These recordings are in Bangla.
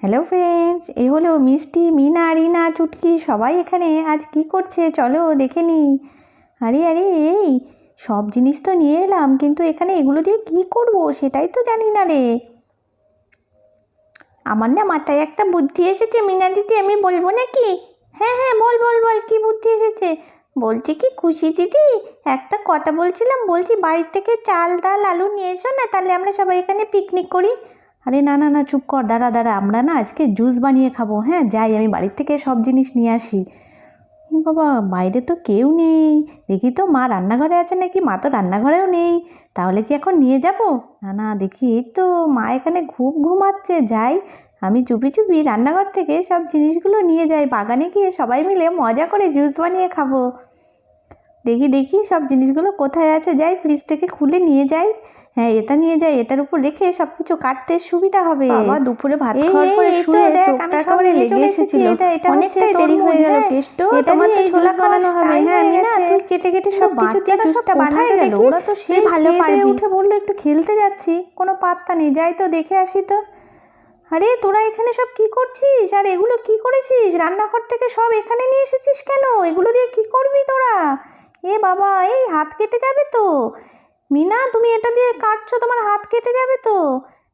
হ্যালো ফ্রেন্ডস, এই হলো মিষ্টি, মিনা, রিনা, চুটকি সবাই এখানে আজ কি করছে চলো দেখে নিই। আরে আরে এই সব জিনিস তো নিয়ে এলাম, কিন্তু এখানে এগুলো দিয়ে কি করব সেটাই তো জানি না রে। আমার না মাথায় একটা বুদ্ধি এসেছে মিনা দিদি, আমি বলবো নাকি? হ্যাঁ হ্যাঁ বল বল বল, কি বুদ্ধি এসেছে? বলছি কি খুশি দিদি, একটা কথা বলছিলাম, বলছি বাড়ির থেকে চাল ডাল আলু নিয়ে এসো না, তাহলে আমরা সবাই এখানে পিকনিক করি। আরে না না না, চুপ কর, দাঁড়া দাঁড়া, আমরা না আজকে জুস বানিয়ে খাবো। হ্যাঁ যাই, আমি বাড়ির থেকে সব জিনিস নিয়ে আসি। বাবা, বাইরে তো কেউ নেই, দেখি তো মা রান্নাঘরে আছে নাকি, মা তো রান্নাঘরেও নেই। তাহলে কি এখন নিয়ে যাব? না না, দেখি এই তো মা এখানে ঘুমাচ্ছে, যাই আমি চুপি চুপি রান্নাঘর থেকে সব জিনিসগুলো নিয়ে যাই, বাগানে গিয়ে সবাই মিলে মজা করে জুস বানিয়ে খাবো। দেখি দেখি সব জিনিসগুলো কোথায় আছে, যাই ফ্রিজ থেকে খুলে নিয়ে যাই। হ্যাঁ এটা নিয়ে যাই, এটার উপর রেখে সব কিছু কাটতে সুবিধা হবে। বাবা দুপুরে ভাত এই খাওয়ার পরে এই তো শুয়ে দেখ, চোখটা আমি সব একেবারে নিয়ে লেগে চলে এসেছি। এসেছিল। এটা অনেকটাই হচ্ছে দেরি হয়ে তরমুজ, গেল। হ্যাঁ কেষ্ট, এটা তোমার দিয়ে তো এই ছোলা জুস বানানো হবে। টাইম হ্যাঁ হয়ে মিনা, গেছে। তুই কেটে কেটে সব কিছু দিয়ে বাচ্চারা সব জুসটা বানা কোথায় তো গেল? দেখি। ওরা তো তুই সেই ভালো খেয়ে দিয়ে পারবি। উঠে বললো একটু খেলতে যাচ্ছি, কোনো পাত্তা নেই, যাই তো দেখে আসি তো। আরে তোরা এখানে সব কি করছিস? আর এগুলো কি করেছিস? রান্নাঘর থেকে সব এখানে নিয়ে এসেছিস কেন? এগুলো দিয়ে কি করবি তোরা? এ বাবা, এই হাত কেটে যাবে তো। মিনা, তুমি এটা দিয়ে কাটছো, তোমার হাত কেটে যাবে তো।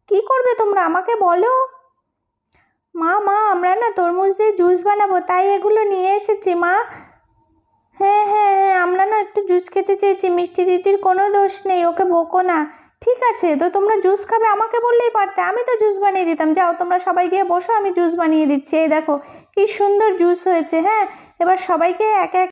কি করবে তোমরা আমাকে বলো। মা মা, আমরা না তরমুজ দিয়ে জুস বানাবো, তাই এগুলো নিয়ে এসেছি মা। হ্যাঁ হ্যাঁ হ্যাঁ, আমরা না একটু জুস খেতে চেয়েছি, মিষ্টি দিদির কোনো দোষ নেই, ওকে বকো না। ঠিক আছে, তো তোমরা জুস খাবে আমাকে বললেই পারতে, আমি তো জুস বানিয়ে দিতাম। যাও তোমরা সবাই গিয়ে বসো, আমি জুস বানিয়ে দিচ্ছি। এই দেখো কি সুন্দর জুস হয়েছে। হ্যাঁ, এবার সবাইকে এক এক